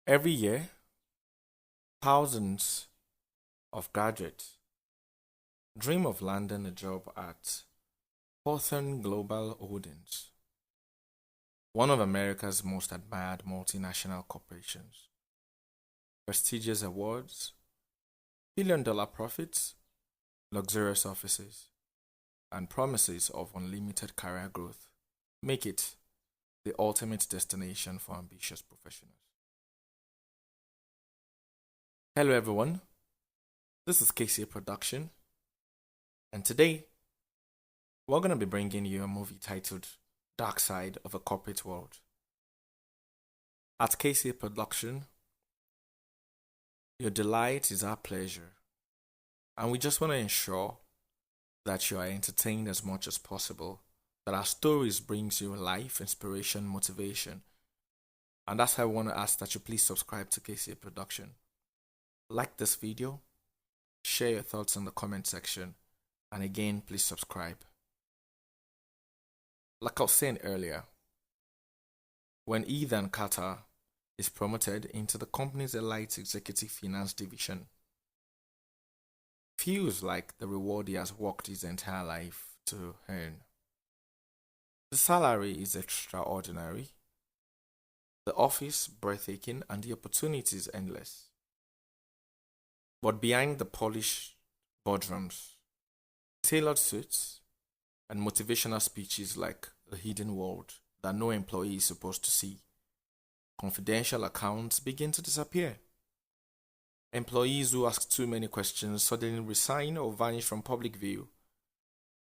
Every year, thousands of graduates dream of landing a job at Hawthorne Global Holdings, one of America's most admired multinational corporations. Prestigious awards, billion-dollar profits, luxurious offices, and promises of unlimited career growth make it the ultimate destination for ambitious professionals. Hello, everyone. This is KCA Production, and today we're going to be bringing you a movie titled Dark Side of a Corporate World. At KCA Production, your delight is our pleasure, and we just want to ensure that you are entertained as much as possible, that our stories brings you life, inspiration, motivation. And that's why I want to ask that you please subscribe to KCA Production. Like this video, share your thoughts in the comment section, and again, please subscribe. Like I was saying earlier, when Ethan Carter is promoted into the company's elite executive finance division, feels like the reward he has worked his entire life to earn. The salary is extraordinary, the office breathtaking, and the opportunities endless. But behind the polished boardrooms, tailored suits, and motivational speeches like a hidden world that no employee is supposed to see, confidential accounts begin to disappear. Employees who ask too many questions suddenly resign or vanish from public view.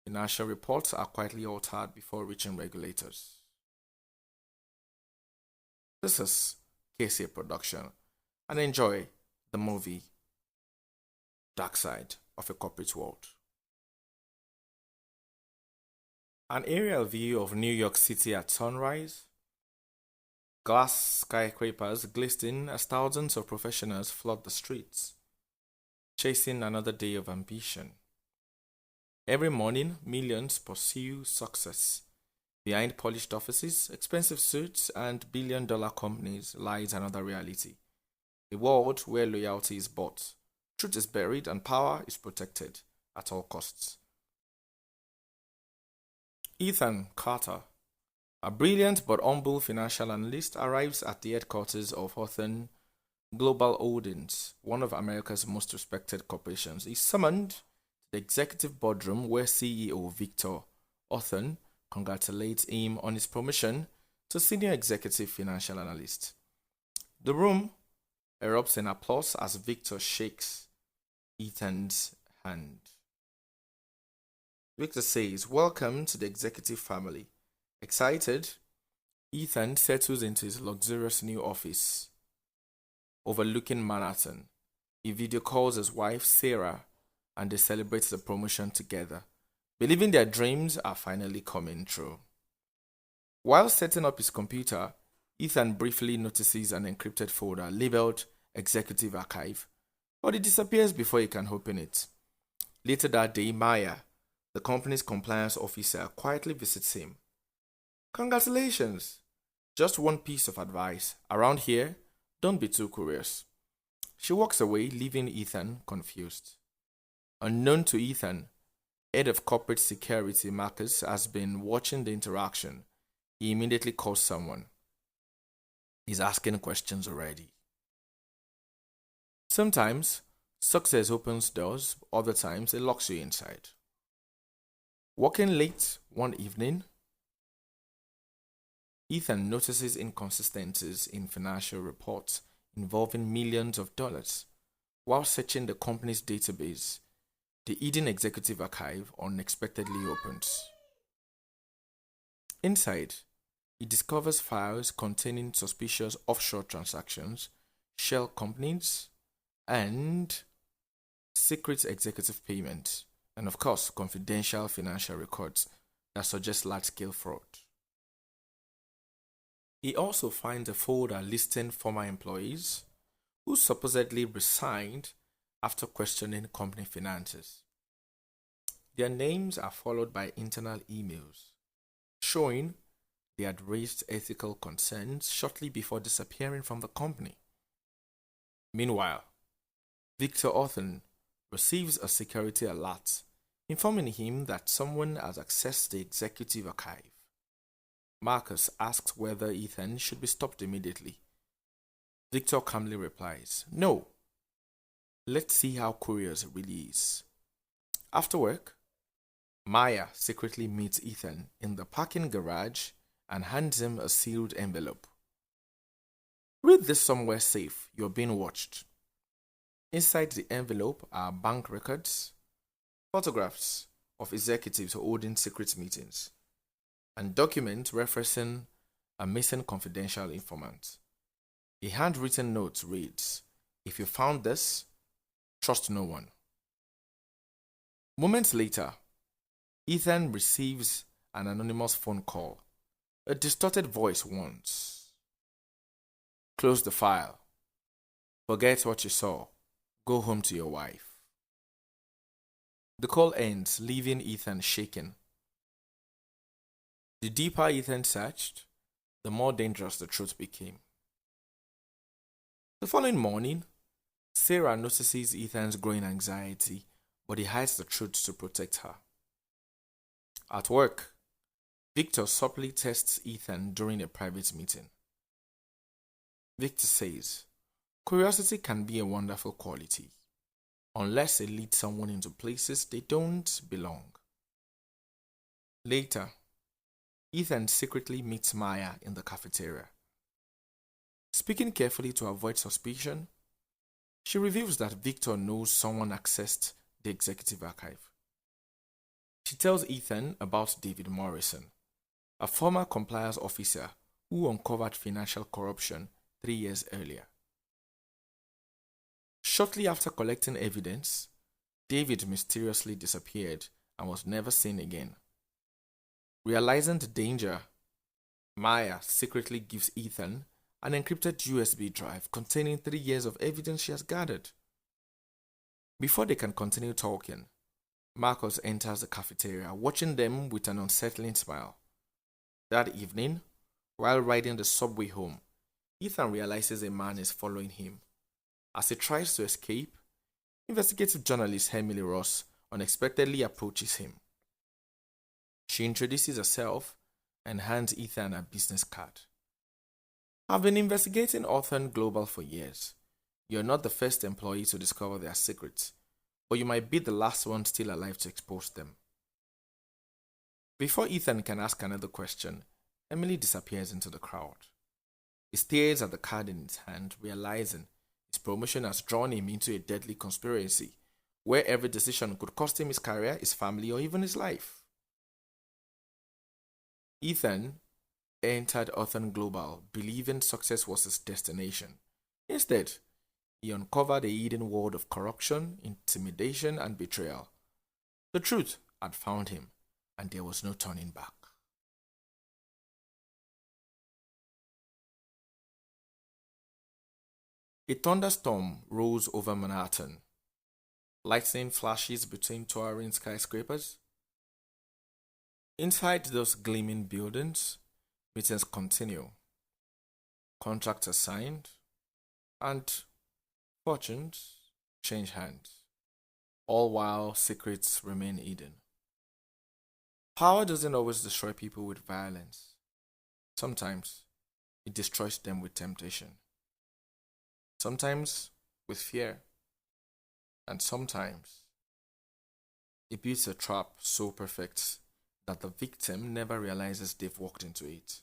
Financial reports are quietly altered before reaching regulators. This is KCA Production, and enjoy the movie Dark Side of a Corporate World. An aerial view of New York City at sunrise. Glass skyscrapers glisten as thousands of professionals flood the streets, chasing another day of ambition. Every morning, millions pursue success. Behind polished offices, expensive suits, and billion-dollar companies lies another reality. A world where loyalty is bought, truth is buried, and power is protected at all costs. Ethan Carter, a brilliant but humble financial analyst, arrives at the headquarters of Hawthorne Global Holdings, one of America's most respected corporations. He's summoned to the executive boardroom where CEO Victor Hawthorne congratulates him on his promotion to senior executive financial analyst. The room erupts in applause as Victor shakes Ethan's hand. Victor says, "Welcome to the executive family." Excited, Ethan settles into his luxurious new office overlooking Manhattan. He video calls his wife Sarah and they celebrate the promotion together, believing their dreams are finally coming true. While setting up his computer, Ethan briefly notices an encrypted folder labeled Executive Archive, but it disappears before he can open it. Later that day, Maya, the company's compliance officer, quietly visits him. "Congratulations! Just one piece of advice. Around here, don't be too curious." She walks away, leaving Ethan confused. Unknown to Ethan, head of corporate security Marcus has been watching the interaction. He immediately calls someone. He's asking questions already. Sometimes, success opens doors, other times it locks you inside. Working late one evening, Ethan notices inconsistencies in financial reports involving millions of dollars. While searching the company's database, the hidden executive archive unexpectedly opens. Inside, he discovers files containing suspicious offshore transactions, shell companies, and secret executive payments, and of course, confidential financial records that suggest large-scale fraud. He also finds a folder listing former employees who supposedly resigned after questioning company finances. Their names are followed by internal emails showing they had raised ethical concerns shortly before disappearing from the company. Meanwhile, Victor Orton receives a security alert informing him that someone has accessed the executive archive. Marcus asks whether Ethan should be stopped immediately. Victor calmly replies, "No. Let's see how curious it really is." After work, Maya secretly meets Ethan in the parking garage and hands him a sealed envelope. "Read this somewhere safe. You're being watched." Inside the envelope are bank records, photographs of executives holding secret meetings, and documents referencing a missing confidential informant. A handwritten note reads, "If you found this, trust no one." Moments later, Ethan receives an anonymous phone call. A distorted voice warns, "Close the file. Forget what you saw. Go home to your wife." The call ends, leaving Ethan shaken. The deeper Ethan searched, the more dangerous the truth became. The following morning, Sarah notices Ethan's growing anxiety, but he hides the truth to protect her. At work, Victor subtly tests Ethan during a private meeting. Victor says, "Curiosity can be a wonderful quality, unless it leads someone into places they don't belong." Later, Ethan secretly meets Maya in the cafeteria. Speaking carefully to avoid suspicion, she reveals that Victor knows someone accessed the executive archive. She tells Ethan about David Morrison, a former compliance officer who uncovered financial corruption 3 years earlier. Shortly after collecting evidence, David mysteriously disappeared and was never seen again. Realizing the danger, Maya secretly gives Ethan an encrypted USB drive containing 3 years of evidence she has gathered. Before they can continue talking, Marcus enters the cafeteria, watching them with an unsettling smile. That evening, while riding the subway home, Ethan realizes a man is following him. As he tries to escape, investigative journalist Emily Ross unexpectedly approaches him. She introduces herself and hands Ethan a business card. "I've been investigating Orton Global for years. You're not the first employee to discover their secrets, but you might be the last one still alive to expose them." Before Ethan can ask another question, Emily disappears into the crowd. He stares at the card in his hand, realizing his promotion has drawn him into a deadly conspiracy where every decision could cost him his career, his family, or even his life. Ethan entered Orton Global believing success was his destination. Instead, he uncovered a hidden world of corruption, intimidation, and betrayal. The truth had found him, and there was no turning back. A thunderstorm rolls over Manhattan. Lightning flashes between towering skyscrapers. Inside those gleaming buildings, meetings continue. Contracts are signed, and fortunes change hands, all while secrets remain hidden. Power doesn't always destroy people with violence. Sometimes it destroys them with temptation. Sometimes with fear. And sometimes it builds a trap so perfect that the victim never realizes they've walked into it.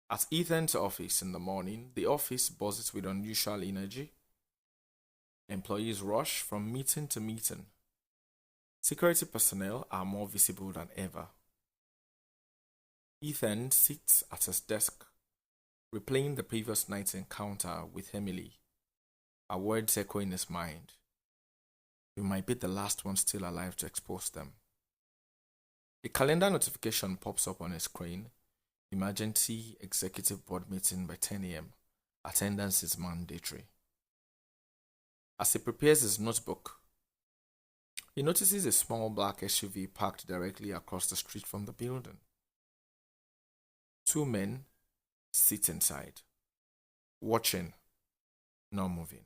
At Ethan's office in the morning, the office buzzes with unusual energy. Employees rush from meeting to meeting. Security personnel are more visible than ever. Ethan sits at his desk, replaying the previous night's encounter with Emily, her words echo in his mind. "We might be the last one still alive to expose them." A calendar notification pops up on his screen. Emergency executive board meeting by 10 a.m. Attendance is mandatory. As he prepares his notebook, he notices a small black SUV parked directly across the street from the building. Two men sit inside, watching not moving.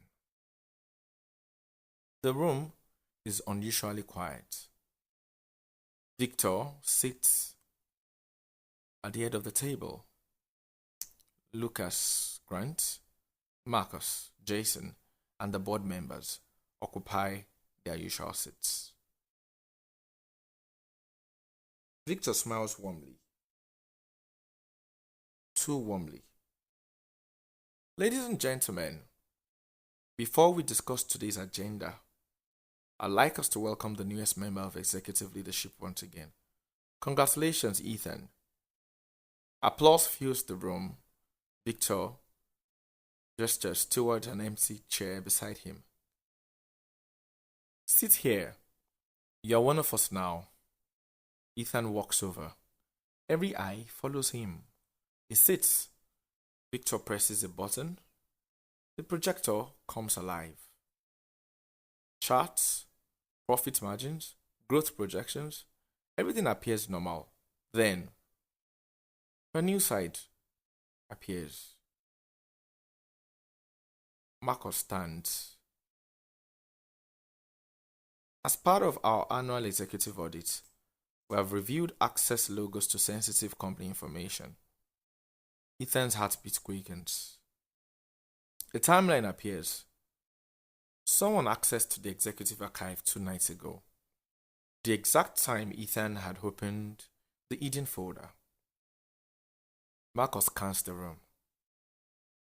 The room is unusually quiet. Victor sits at the head of the table. Lucas, Grant, Marcus, Jason, and the board members occupy their usual seats. Victor smiles warmly, too warmly. Ladies and gentlemen, before we discuss today's agenda, I'd like us to welcome the newest member of executive leadership once again. Congratulations, Ethan. Applause fills the room. Victor gestures toward an empty chair beside him. Sit here. You're one of us now. Ethan walks over. Every eye follows him. He sits. Victor presses a button. The projector comes alive. Charts, profit margins, growth projections, everything appears normal. Then, a new side appears. Marcus stands. As part of our annual executive audit, we have reviewed access logos to sensitive company information. Ethan's heartbeat quickens. A timeline appears. Someone accessed the executive archive 2 nights ago. The exact time Ethan had opened the Eden folder. Marcus scans the room.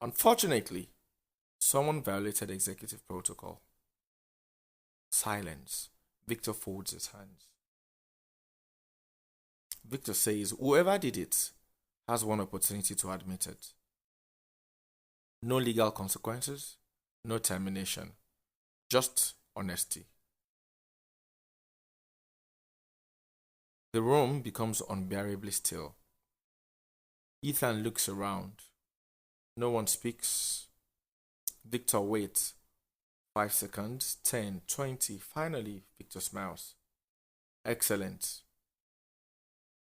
Unfortunately, someone violated executive protocol. Silence. Victor folds his hands. Victor says, whoever did it has one opportunity to admit it. No legal consequences, no termination, just honesty. The room becomes unbearably still. Ethan looks around. No one speaks. Victor waits. 5 seconds, 10, 20. Finally, Victor smiles. Excellent.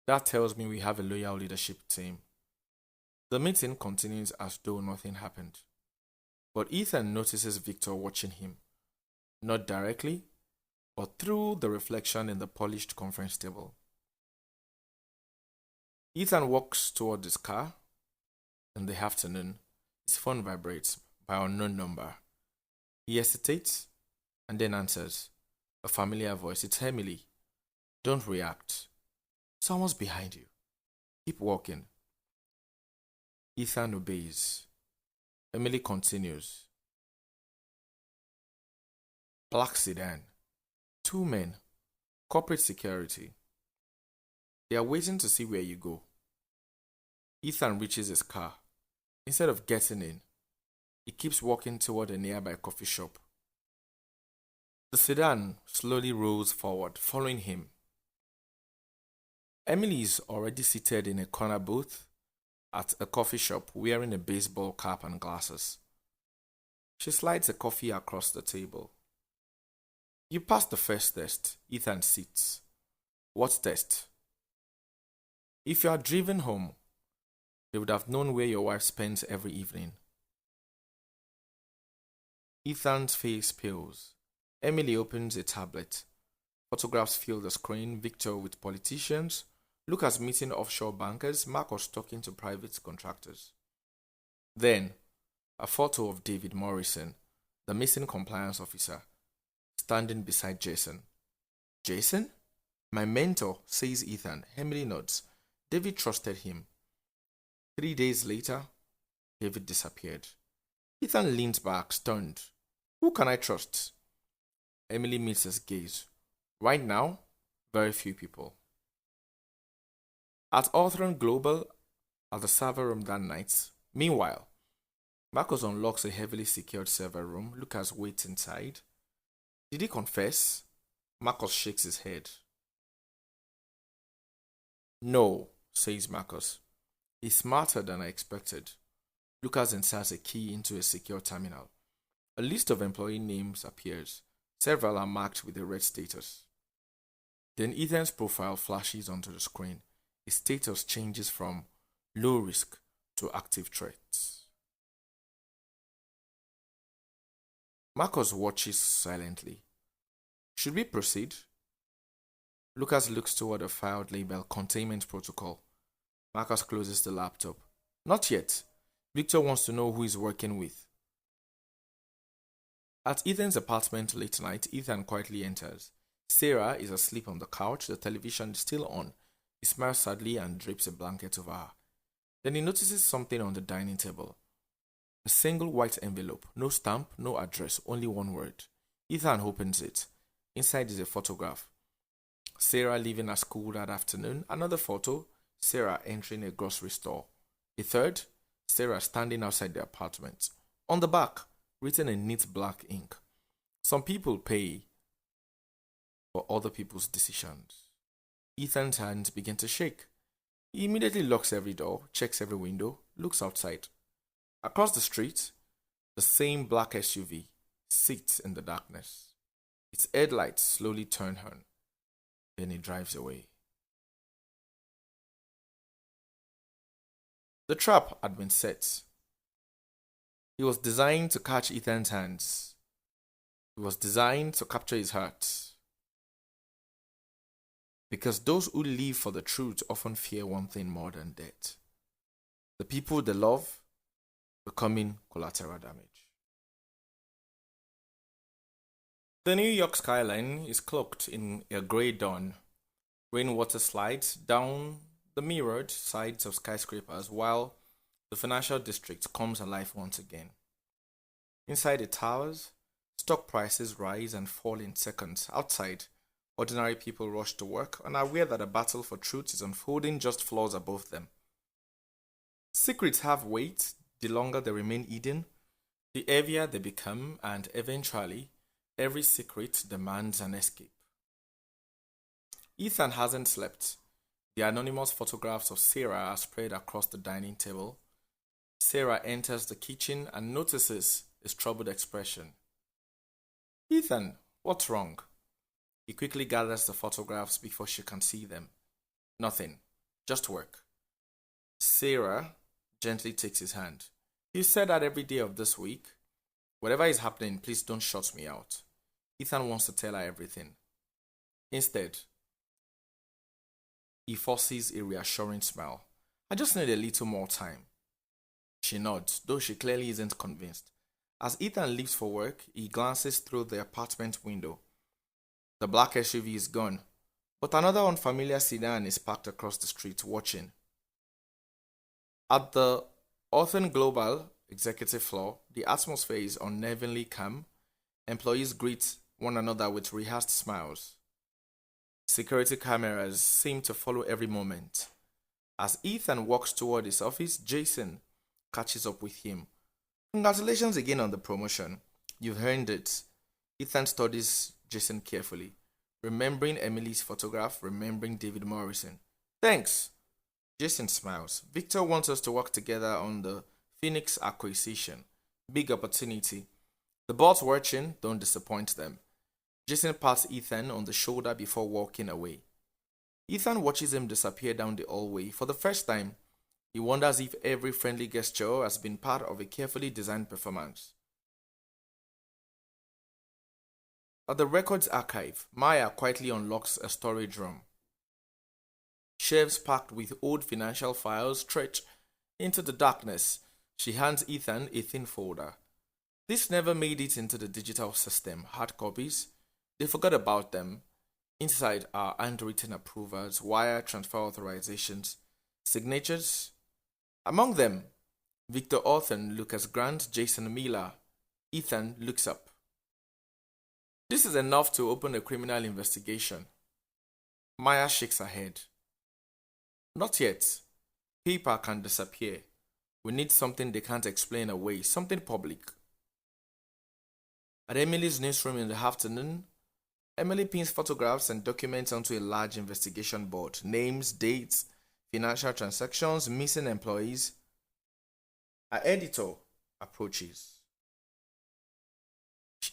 That tells me we have a loyal leadership team. The meeting continues as though nothing happened. But Ethan notices Victor watching him. Not directly, but through the reflection in the polished conference table. Ethan walks toward his car. In the afternoon, his phone vibrates by an unknown number. He hesitates and then answers. A familiar voice. It's Emily. Don't react. Someone's behind you. Keep walking. Ethan obeys. Emily continues. Black sedan. 2 men. Corporate security. They are waiting to see where you go. Ethan reaches his car. Instead of getting in, he keeps walking toward a nearby coffee shop. The sedan slowly rolls forward, following him. Emily is already seated in a corner booth at a coffee shop wearing a baseball cap and glasses. She slides a coffee across the table. You passed the first test. Ethan sits. What test? If you are driven home, they would have known where your wife spends every evening. Ethan's face pales. Emily opens a tablet. Photographs fill the screen. Victor with politicians. Lucas meeting offshore bankers. Marcus talking to private contractors. Then, a photo of David Morrison, the missing compliance officer, standing beside Jason. Jason? My mentor, says Ethan. Emily nods. David trusted him. 3 days later, David disappeared. Ethan leans back, stunned. Who can I trust? Emily meets his gaze. Right now, very few people. At Authoron Global, at the server room that night, meanwhile, Marcus unlocks a heavily secured server room. Lucas waits inside. Did he confess? Marcus shakes his head. No, says Marcus. He's smarter than I expected. Lucas inserts a key into a secure terminal. A list of employee names appears. Several are marked with a red status. Then Ethan's profile flashes onto the screen. His status changes from low risk to active threats. Marcus watches silently. Should we proceed? Lucas looks toward a file labeled Containment Protocol. Marcus closes the laptop. Not yet. Victor wants to know who he's working with. At Ethan's apartment late night, Ethan quietly enters. Sarah is asleep on the couch, the television is still on. He smiles sadly and drapes a blanket over her. Then he notices something on the dining table. A single white envelope, no stamp, no address, only one word. Ethan opens it. Inside is a photograph. Sarah leaving her school that afternoon. Another photo, Sarah entering a grocery store. A third, Sarah standing outside the apartment. On the back, written in neat black ink. Some people pay for other people's decisions. Ethan's hands begin to shake. He immediately locks every door, checks every window, looks outside. Across the street, the same black SUV sits in the darkness. Its headlights slowly turn on. Then it drives away. The trap had been set. It was designed to catch Ethan's hands. It was designed to capture his heart. Because those who live for the truth often fear one thing more than death. The people they love becoming collateral damage. The New York skyline is cloaked in a grey dawn. Rainwater slides down the mirrored sides of skyscrapers while the financial district comes alive once again. Inside the towers, stock prices rise and fall in seconds. Outside, ordinary people rush to work and are aware that a battle for truth is unfolding just floors above them. Secrets have weight. The longer they remain hidden, the heavier they become, and eventually, every secret demands an escape. Ethan hasn't slept. The anonymous photographs of Sarah are spread across the dining table. Sarah enters the kitchen and notices his troubled expression. Ethan, what's wrong? He quickly gathers the photographs before she can see them. Nothing, just work. Sarah gently takes his hand. You said that every day of this week. Whatever is happening, please don't shut me out. Ethan wants to tell her everything. Instead, he forces a reassuring smile. I just need a little more time. She nods, though she clearly isn't convinced. As Ethan leaves for work, he glances through the apartment window. The black SUV is gone, but another unfamiliar sedan is parked across the street watching. At the Orthan Global executive floor, the atmosphere is unnervingly calm. Employees greet one another with rehearsed smiles. Security cameras seem to follow every moment. As Ethan walks toward his office, Jason catches up with him. Congratulations again on the promotion. You've earned it. Ethan studies Jason carefully, remembering Emily's photograph, remembering David Morrison. Thanks. Jason smiles. Victor wants us to work together on the Phoenix acquisition. Big opportunity. The boss watching, don't disappoint them. Jason pats Ethan on the shoulder before walking away. Ethan watches him disappear down the hallway. For the first time, he wonders if every friendly gesture has been part of a carefully designed performance. At the records archive, Maya quietly unlocks a storage room. Shelves packed with old financial files stretch into the darkness. She hands Ethan a thin folder. This never made it into the digital system. Hard copies, they forgot about them. Inside are handwritten approvals, wire transfer authorizations, signatures. Among them, Victor Orthan, Lucas Grant, Jason Miller. Ethan looks up. This is enough to open a criminal investigation. Maya shakes her head. Not yet. Paper can disappear. We need something they can't explain away, something public. At Emily's newsroom in the afternoon, Emily pins photographs and documents onto a large investigation board. Names, dates, financial transactions, missing employees. Our editor approaches.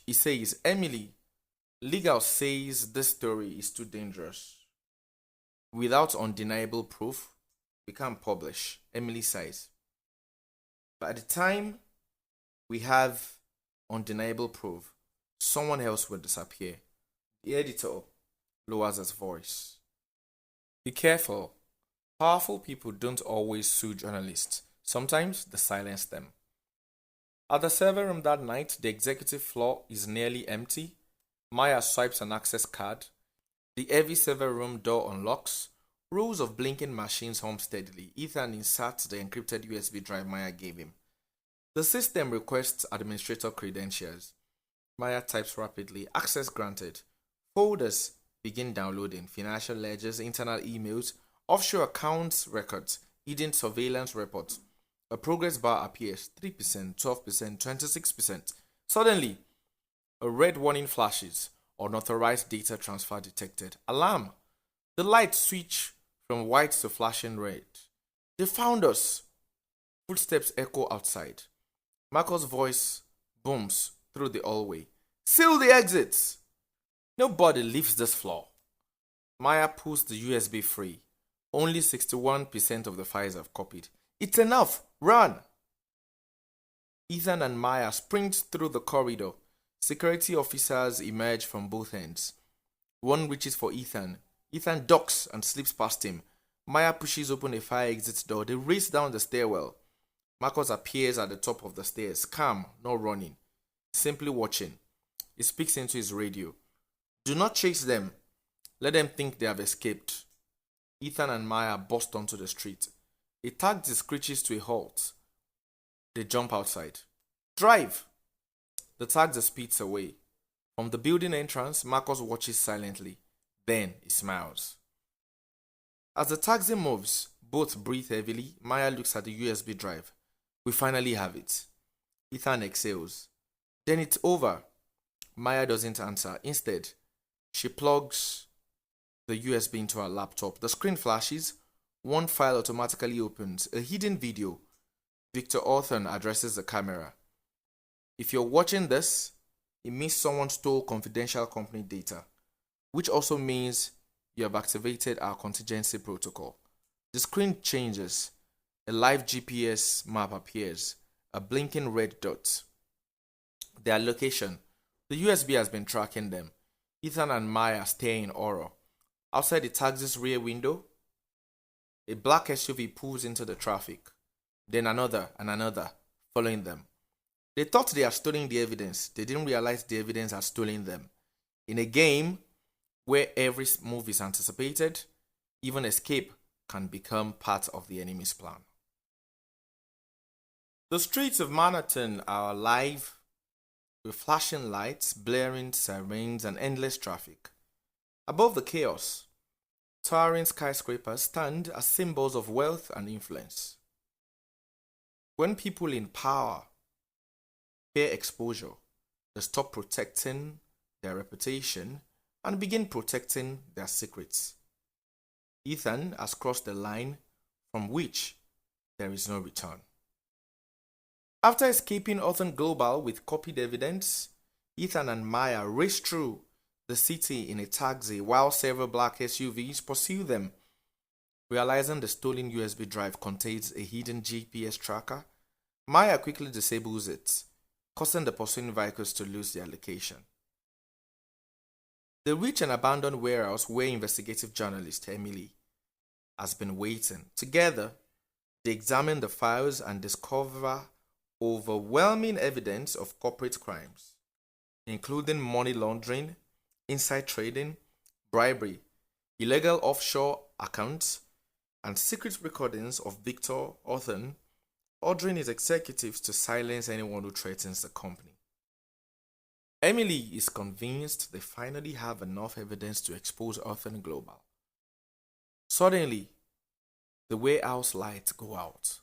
He says, Emily, legal says this story is too dangerous. Without undeniable proof, we can't publish, Emily says. But at the time, we have undeniable proof, someone else will disappear. The editor lowers his voice. Be careful. Powerful people don't always sue journalists. Sometimes they silence them. At the server room that night, the executive floor is nearly empty. Maya swipes an access card. The heavy server room door unlocks. Rows of blinking machines hum steadily. Ethan inserts the encrypted USB drive Maya gave him. The system requests administrator credentials. Maya types rapidly. Access granted. Folders begin downloading. Financial ledgers, internal emails, offshore accounts records, hidden surveillance reports. A progress bar appears. 3%, 12%, 26%. Suddenly, a red warning flashes. Unauthorized data transfer detected. Alarm! The lights switch from white to flashing red. They found us! Footsteps echo outside. Marco's voice booms through the hallway. Seal the exits! Nobody leaves this floor. Maya pulls the USB free. Only 61% of the files have copied. It's enough! Run! Ethan and Maya sprint through the corridor. Security officers emerge from both ends. One reaches for Ethan. Ethan ducks and slips past him. Maya pushes open a fire exit door. They race down the stairwell. Marcus appears at the top of the stairs, calm, not running, simply watching. He speaks into his radio. Do not chase them. Let them think they have escaped. Ethan and Maya burst onto the street. A taxi screeches to a halt. They jump outside. Drive! The taxi speeds away. From the building entrance, Marcus watches silently. Then he smiles. As the taxi moves, both breathe heavily. Maya looks at the USB drive. We finally have it. Ethan exhales. Then it's over. Maya doesn't answer. Instead, she plugs the USB into her laptop. The screen flashes. One file automatically opens. A hidden video. Victor Orthon addresses the camera. If you're watching this, it means someone stole confidential company data, which also means you have activated our contingency protocol. The screen changes. A live GPS map appears. A blinking red dot. Their location. The USB has been tracking them. Ethan and Maya stay in horror. Outside the taxi's rear window, a black SUV pulls into the traffic. Then another and another, following them. They thought they had stolen the evidence. They didn't realize the evidence had stolen them. In a game where every move is anticipated, even escape can become part of the enemy's plan. The streets of Manhattan are alive with flashing lights, blaring sirens, and endless traffic. Above the chaos, towering skyscrapers stand as symbols of wealth and influence. When people in power fear exposure, they stop protecting their reputation and begin protecting their secrets. Ethan has crossed the line from which there is no return. After escaping Orthon Global with copied evidence, Ethan and Maya race through the city in a taxi while several black SUVs pursue them. Realizing the stolen USB drive contains a hidden GPS tracker, Maya quickly disables it, causing the pursuing vehicles to lose their location. They reach an abandoned warehouse where investigative journalist Emily has been waiting. Together, they examine the files and discover overwhelming evidence of corporate crimes, including money laundering, inside trading, bribery, illegal offshore accounts, and secret recordings of Victor Orthon ordering his executives to silence anyone who threatens the company. Emily is convinced they finally have enough evidence to expose Orthon Global. Suddenly, the warehouse lights go out.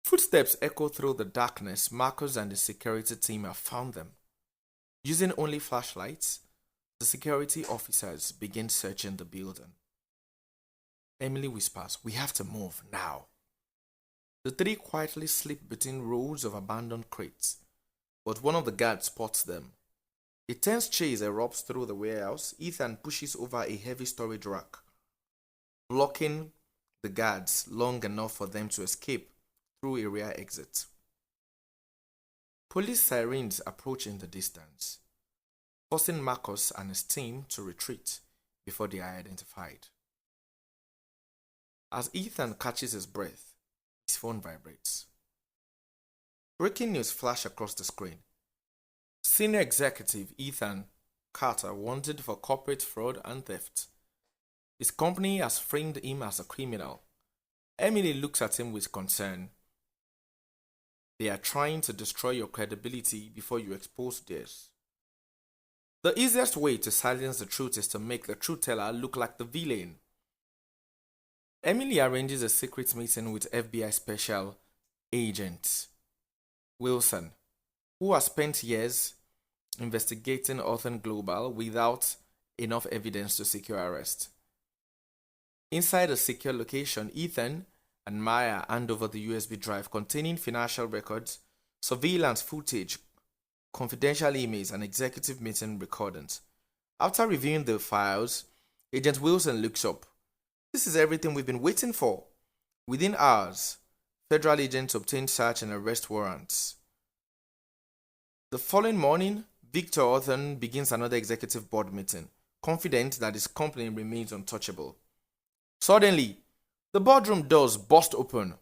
Footsteps echo through the darkness. Marcus and the security team have found them. Using only flashlights, the security officers begin searching the building. Emily whispers, "We have to move now." The three quietly slip between rows of abandoned crates, but one of the guards spots them. A tense chase erupts through the warehouse. Ethan pushes over a heavy storage rack, blocking the guards long enough for them to escape through a rear exit. Police sirens approach in the distance, forcing Marcus and his team to retreat before they are identified. As Ethan catches his breath, his phone vibrates. Breaking news flash across the screen. Senior executive Ethan Carter wanted for corporate fraud and theft. His company has framed him as a criminal. Emily looks at him with concern. They are trying to destroy your credibility before you expose theirs. The easiest way to silence the truth is to make the truth teller look like the villain. Emily arranges a secret meeting with FBI Special Agent Wilson, who has spent years investigating Orphan Global without enough evidence to secure arrest. Inside a secure location, Ethan and Maya hand over the USB drive containing financial records, surveillance footage, confidential emails, and executive meeting recordings. After reviewing the files, Agent Wilson looks up. This is everything we've been waiting for. Within hours, federal agents obtained search and arrest warrants. The following morning, Victor Orton begins another executive board meeting, confident that his company remains untouchable. Suddenly, the boardroom doors burst open.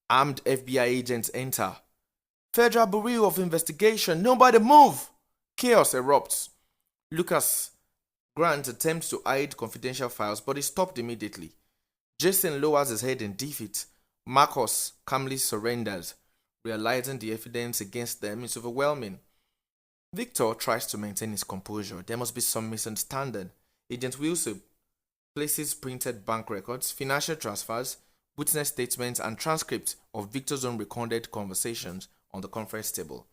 Armed FBI agents enter. Federal Bureau of Investigation, nobody move! Chaos erupts. Lucas Grant attempts to hide confidential files, but is stopped immediately. Jason lowers his head in defeat. Marcus calmly surrenders, realizing the evidence against them is overwhelming. Victor tries to maintain his composure. There must be some misunderstanding. Agent Wilson places printed bank records, financial transfers, witness statements, and transcripts of Victor's own recorded conversations on the conference table.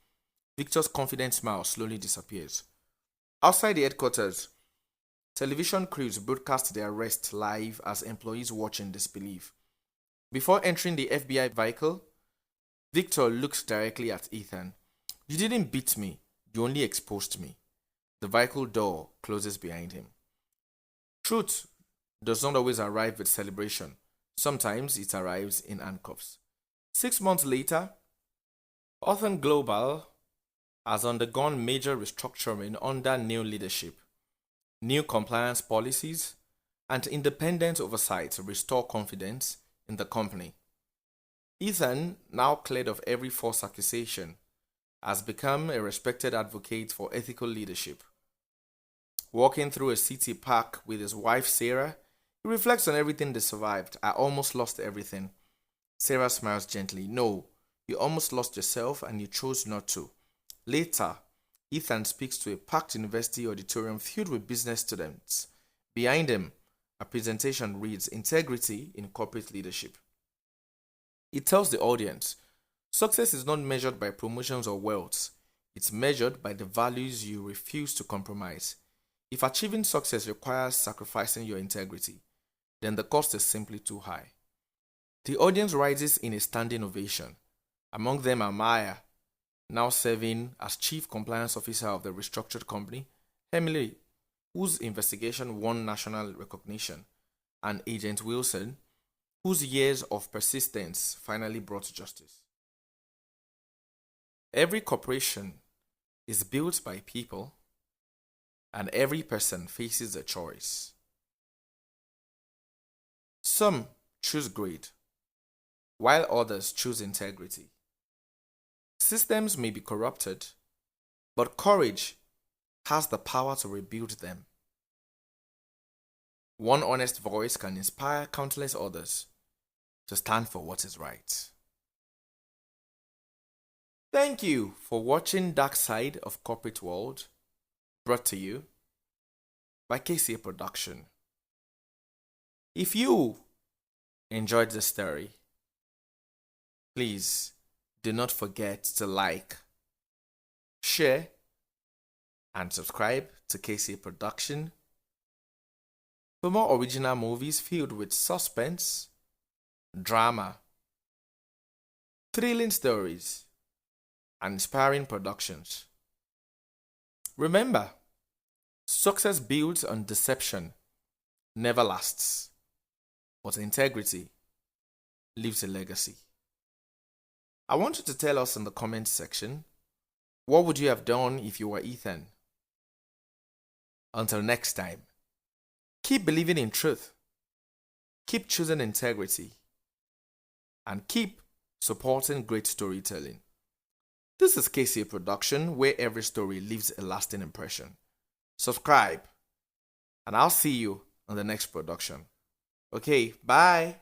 Victor's confident smile slowly disappears. Outside the headquarters, television crews broadcast the arrest live as employees watch in disbelief. Before entering the FBI vehicle, Victor looks directly at Ethan. You didn't beat me, you only exposed me. The vehicle door closes behind him. Truth does not always arrive with celebration. Sometimes it arrives in handcuffs. 6 months later, Orphan Global has undergone major restructuring under new leadership. New compliance policies and independent oversight restore confidence in the company. Ethan, now cleared of every false accusation, has become a respected advocate for ethical leadership. Walking through a city park with his wife Sarah, he reflects on everything they survived. I almost lost everything. Sarah smiles gently. No, you almost lost yourself and you chose not to. Later, Ethan speaks to a packed university auditorium filled with business students. Behind him, a presentation reads Integrity in Corporate Leadership. It tells the audience, success is not measured by promotions or wealth. It's measured by the values you refuse to compromise. If achieving success requires sacrificing your integrity, then the cost is simply too high. The audience rises in a standing ovation. Among them are Maya, now serving as Chief Compliance Officer of the restructured company, Emily, whose investigation won national recognition, and Agent Wilson, whose years of persistence finally brought justice. Every corporation is built by people, and every person faces a choice. Some choose greed, while others choose integrity. Systems may be corrupted, but courage has the power to rebuild them. One honest voice can inspire countless others to stand for what is right. Thank you for watching Dark Side of Corporate World, brought to you by KCA Production. If you enjoyed the story, please do not forget to like, share, and subscribe to KCA Production for more original movies filled with suspense, drama, thrilling stories, and inspiring productions. Remember, success built on deception never lasts, but integrity leaves a legacy. I want you to tell us in the comment section What would you have done if you were Ethan? Until next time, keep believing in truth, keep choosing integrity, and keep supporting great storytelling. This is KCA Production, where every story leaves a lasting impression. Subscribe, and I'll see you on the next production. Okay, bye.